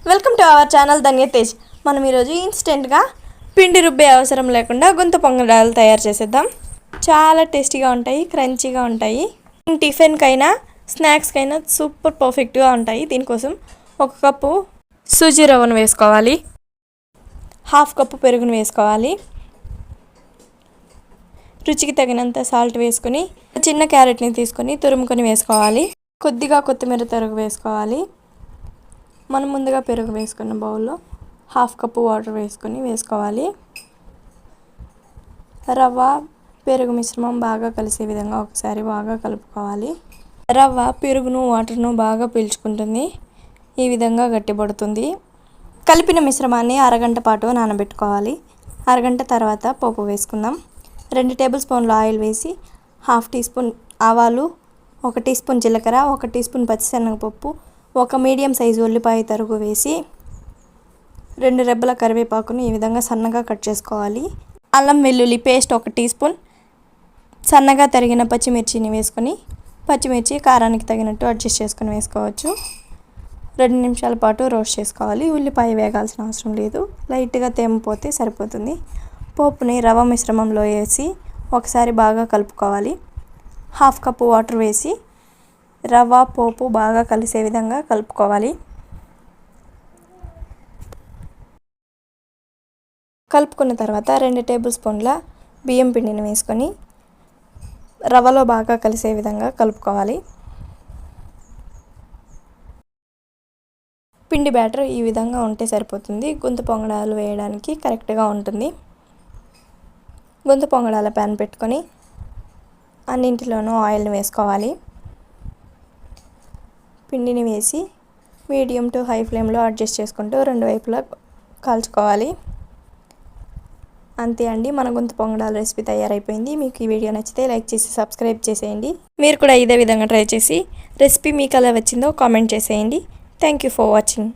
Welcome to our channel ధన్య తేజ్. మనం ఈరోజు ఇన్స్టెంట్గా పిండి రుబ్బే అవసరం లేకుండా గుంత పొంగడాలు తయారు చేసేద్దాం. చాలా టేస్టీగా ఉంటాయి, క్రంచీగా ఉంటాయి. టిఫిన్కైనా స్నాక్స్కైనా సూపర్ పర్ఫెక్ట్గా ఉంటాయి. దీనికోసం 1 కప్పు సూజీ రవ్వను వేసుకోవాలి, 1/2 కప్పు పెరుగును వేసుకోవాలి, రుచికి తగినంత సాల్ట్ వేసుకొని చిన్న క్యారెట్ని తీసుకొని తురుముకొని వేసుకోవాలి. కొద్దిగా కొత్తిమీర తరుగు వేసుకోవాలి. మనం ముందుగా పెరుగు వేసుకున్న బౌల్లో 1/2 కప్పు వాటర్ వేసుకోవాలి. రవ్వ పెరుగు మిశ్రమం బాగా కలిసే విధంగా ఒకసారి బాగా కలుపుకోవాలి. రవ్వ పెరుగును వాటర్ను బాగా పీల్చుకుంటుంది, ఈ విధంగా గట్టిపడుతుంది. కలిపిన మిశ్రమాన్ని అరగంట పాటు నానబెట్టుకోవాలి. అరగంట తర్వాత పోపు వేసుకుందాం. 2 టేబుల్ స్పూన్ల ఆయిల్ వేసి 1/2 టీ స్పూన్ ఆవాలు, 1 టీ స్పూన్ జీలకర్ర, 1 టీ స్పూన్ పచ్చిశనగపప్పు, 1 మీడియం సైజు ఉల్లిపాయ తరుగు వేసి 2 రెబ్బల కరివేపాకును ఈ విధంగా సన్నగా కట్ చేసుకోవాలి. అల్లం వెల్లుల్లి పేస్ట్ 1 టీ స్పూన్, సన్నగా తరిగిన పచ్చిమిర్చిని వేసుకొని పచ్చిమిర్చి కారానికి తగినట్టు అడ్జస్ట్ చేసుకొని వేసుకోవచ్చు. 2 నిమిషాల పాటు రోస్ట్ చేసుకోవాలి. ఉల్లిపాయ వేగాల్సిన అవసరం లేదు, లైట్గా తేమపోతే సరిపోతుంది. పోపుని రవ్వ మిశ్రమంలో వేసి ఒకసారి బాగా కలుపుకోవాలి. 1/2 కప్పు వాటర్ వేసి రవ్వ పోపు బాగా కలిసే విధంగా కలుపుకోవాలి. కలుపుకున్న తర్వాత 2 టేబుల్ స్పూన్ల బియ్యం పిండిని వేసుకొని రవ్వలో బాగా కలిసే విధంగా కలుపుకోవాలి. పిండి బ్యాటర్ ఈ విధంగా ఉంటే సరిపోతుంది. గుంత పొంగడాలు వేయడానికి కరెక్ట్గా ఉంటుంది. గుంత పొంగడాల ప్యాన్ పెట్టుకొని అన్నింటిలోనూ ఆయిల్ని వేసుకోవాలి. పిండిని వేసి మీడియం టు హై ఫ్లేమ్లో అడ్జస్ట్ చేసుకుంటూ 2 వైపులా కాల్చుకోవాలి. అంతే అండి, మన గుంత పొంగడాల రెసిపీ తయారైపోయింది. మీకు ఈ వీడియో నచ్చితే లైక్ చేసి సబ్స్క్రైబ్ చేసేయండి. మీరు కూడా ఇదే విధంగా ట్రై చేసి రెసిపీ మీకు ఎలా వచ్చిందో కామెంట్ చేసేయండి. Thank you for watching.